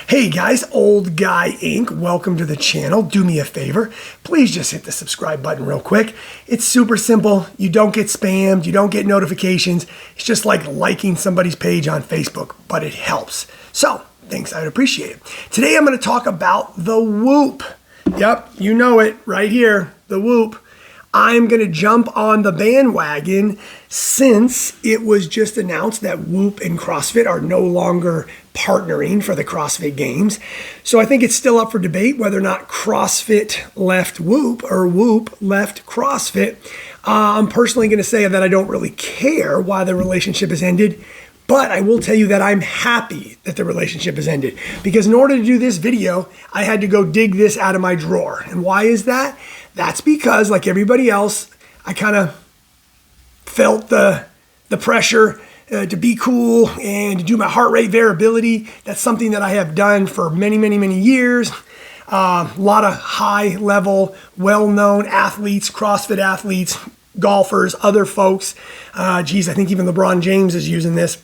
Hey guys, Old Guy Inc. Welcome to the channel. Do me a favor. Please just hit the subscribe button real quick. It's super simple. You don't get spammed. You don't get notifications. It's just like liking somebody's page on Facebook, but it helps. So, thanks. I'd appreciate it. Today I'm going to talk about the Whoop. Yep, you know it right here, the Whoop. I'm going to jump on the bandwagon since it was just announced that Whoop and CrossFit are no longer partnering for the CrossFit Games. So I think it's still up for debate whether or not CrossFit left Whoop or Whoop left CrossFit. I'm personally going to say that I don't really care why the relationship has ended, but I will tell you that I'm happy that the relationship has ended because in order to do this video, I had to go dig this out of my drawer. And why is that? That's because, like everybody else, I kind of felt the pressure to be cool and to do my heart rate variability. That's something that I have done for many, many, many years. A lot of high-level, well-known athletes, CrossFit athletes, golfers, other folks. I think even LeBron James is using this.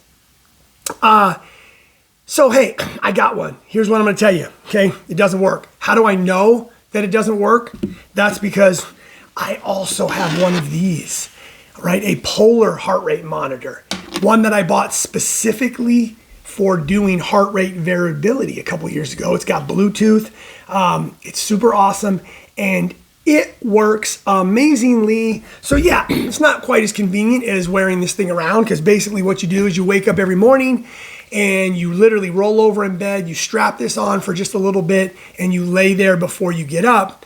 So, hey, I got one. Here's what I'm going to tell you, okay? It doesn't work. How do I know that it doesn't work? That's because I also have one of these, right? A polar heart rate monitor, one that I bought specifically for doing heart rate variability a couple years ago. It's got Bluetooth. It's super awesome, and it works amazingly. So yeah, it's not quite as convenient as wearing this thing around because basically what you do is you wake up every morning and you literally roll over in bed, you strap this on for just a little bit, and you lay there before you get up.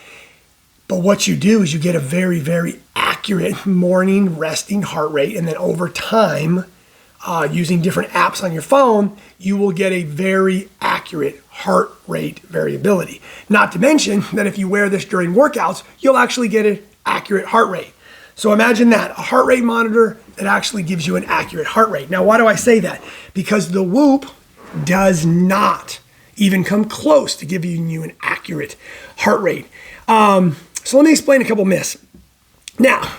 But what you do is you get a very, very accurate morning resting heart rate, and then over time, using different apps on your phone, you will get a very accurate heart rate variability. Not to mention that if you wear this during workouts, you'll actually get an accurate heart rate. So imagine that, a heart rate monitor that actually gives you an accurate heart rate. Now, why do I say that? Because the Whoop does not even come close to giving you an accurate heart rate. So let me explain a couple myths. Now,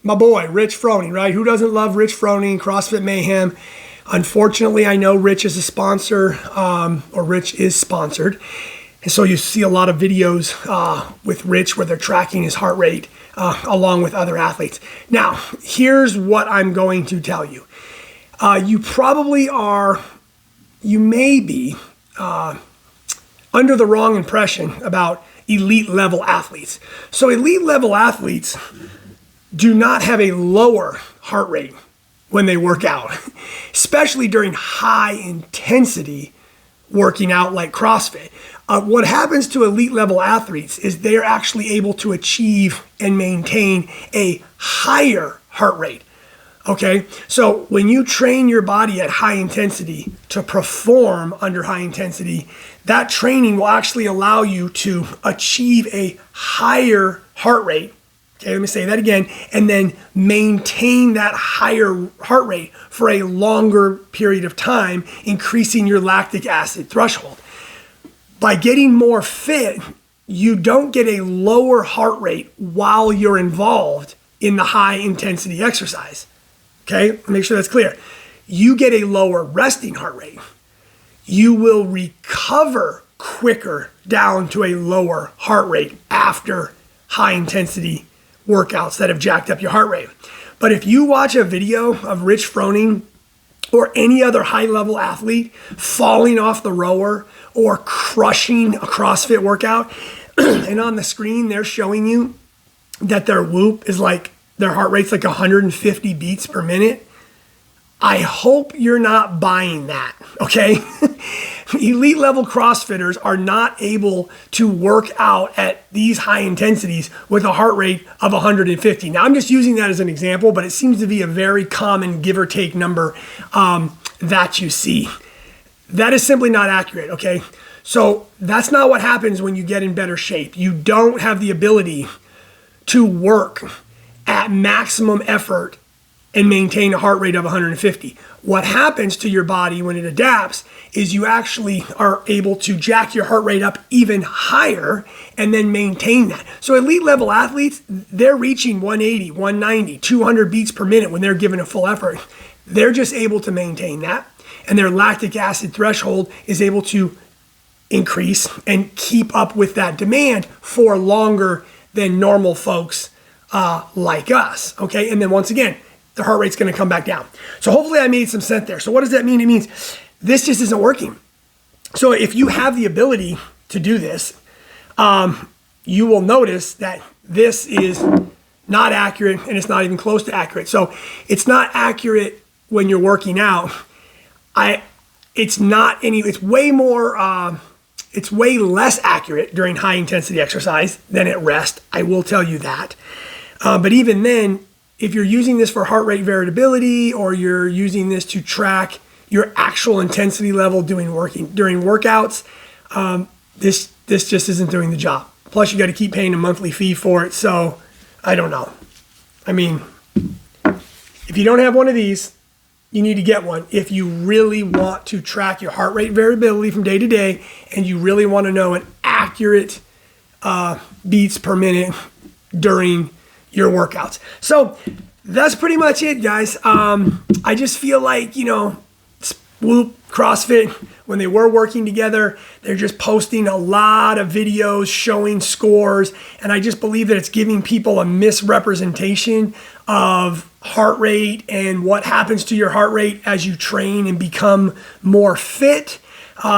my boy, Rich Froning, right? Who doesn't love Rich Froning, CrossFit Mayhem? Unfortunately, I know Rich is a sponsor, or Rich is sponsored. And so you see a lot of videos with Rich where they're tracking his heart rate along with other athletes. Now, here's what I'm going to tell you. You may be under the wrong impression about elite level athletes. So elite level athletes do not have a lower heart rate when they work out, especially during high intensity working out like CrossFit. What happens to elite level athletes is they're actually able to achieve and maintain a higher heart rate. Okay, so when you train your body at high intensity to perform under high intensity, that training will actually allow you to achieve a higher heart rate. Okay, let me say that again, and then maintain that higher heart rate for a longer period of time, increasing your lactic acid threshold. By getting more fit, you don't get a lower heart rate while you're involved in the high intensity exercise. Okay, make sure that's clear. You get a lower resting heart rate. You will recover quicker down to a lower heart rate after high intensity workouts that have jacked up your heart rate. But if you watch a video of Rich Froning or any other high level athlete falling off the rower or crushing a CrossFit workout, and on the screen they're showing you that their Whoop is like, their heart rate's like 150 beats per minute, I hope you're not buying that, okay? Elite level CrossFitters are not able to work out at these high intensities with a heart rate of 150. Now, I'm just using that as an example, but it seems to be a very common give or take number that you see. That is simply not accurate, okay? So that's not what happens when you get in better shape. You don't have the ability to work at maximum effort and maintain a heart rate of 150. What happens to your body when it adapts is you actually are able to jack your heart rate up even higher and then maintain that. So elite level athletes, they're reaching 180, 190, 200 beats per minute when they're given a full effort. They're just able to maintain that, and their lactic acid threshold is able to increase and keep up with that demand for longer than normal folks like us, okay? And then once again, the heart rate's gonna come back down. So hopefully I made some sense there. So what does that mean? It means this just isn't working. So if you have the ability to do this, you will notice that this is not accurate and it's not even close to accurate. So it's not accurate when you're working out. It's way less accurate during high intensity exercise than at rest. I will tell you that. But even then, if you're using this for heart rate variability or you're using this to track your actual intensity level during workouts, this just isn't doing the job. Plus, you got to keep paying a monthly fee for it. So I don't know. I mean, if you don't have one of these, you need to get one if you really want to track your heart rate variability from day to day and you really want to know an accurate beats per minute during your workouts. So that's pretty much it, guys. I just feel like, Whoop, CrossFit, when they were working together, they're just posting a lot of videos showing scores. And I just believe that it's giving people a misrepresentation of heart rate and what happens to your heart rate as you train and become more fit.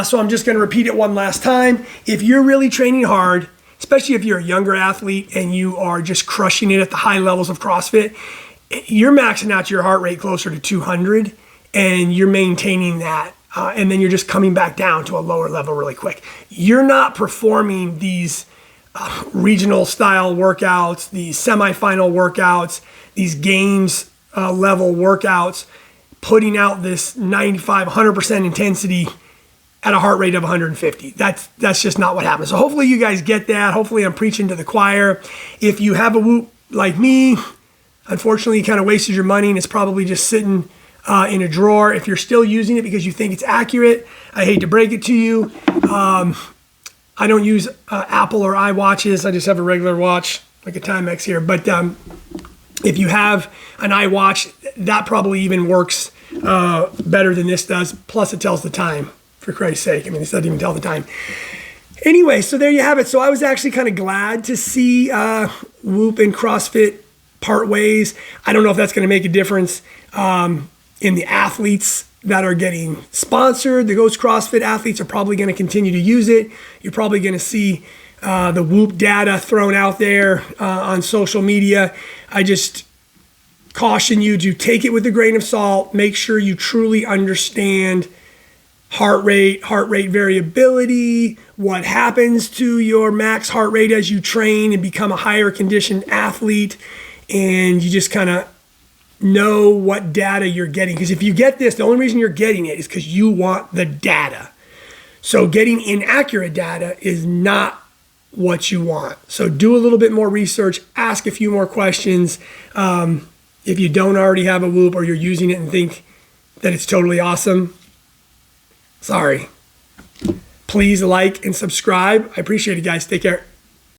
So I'm just going to repeat it one last time. If you're really training hard, especially if you're a younger athlete and you are just crushing it at the high levels of CrossFit, you're maxing out your heart rate closer to 200 and you're maintaining that. And then you're just coming back down to a lower level really quick. You're not performing these regional style workouts, these semifinal workouts, these games level workouts, putting out this 95, 100% intensity at a heart rate of 150. That's just not what happens. So hopefully you guys get that. Hopefully I'm preaching to the choir. If you have a Whoop like me, unfortunately you kind of wasted your money and it's probably just sitting in a drawer. If you're still using it because you think it's accurate, I hate to break it to you. I don't use Apple or iWatches. I just have a regular watch, like a Timex here. But if you have an iWatch, that probably even works better than this does. Plus it tells the time, for Christ's sake. I mean, this doesn't even tell the time. Anyway, so there you have it. So I was actually kind of glad to see Whoop and CrossFit part ways. I don't know if that's going to make a difference in the athletes that are getting sponsored. Those CrossFit athletes are probably going to continue to use it. You're probably going to see the Whoop data thrown out there on social media. I just caution you to take it with a grain of salt. Make sure you truly understand heart rate variability, what happens to your max heart rate as you train and become a higher conditioned athlete, and you just kind of know what data you're getting. Because if you get this, the only reason you're getting it is because you want the data. So getting inaccurate data is not what you want. So do a little bit more research, ask a few more questions. If you don't already have a Whoop or you're using it and think that it's totally awesome, sorry. Please like and subscribe. I appreciate it, guys. Take care.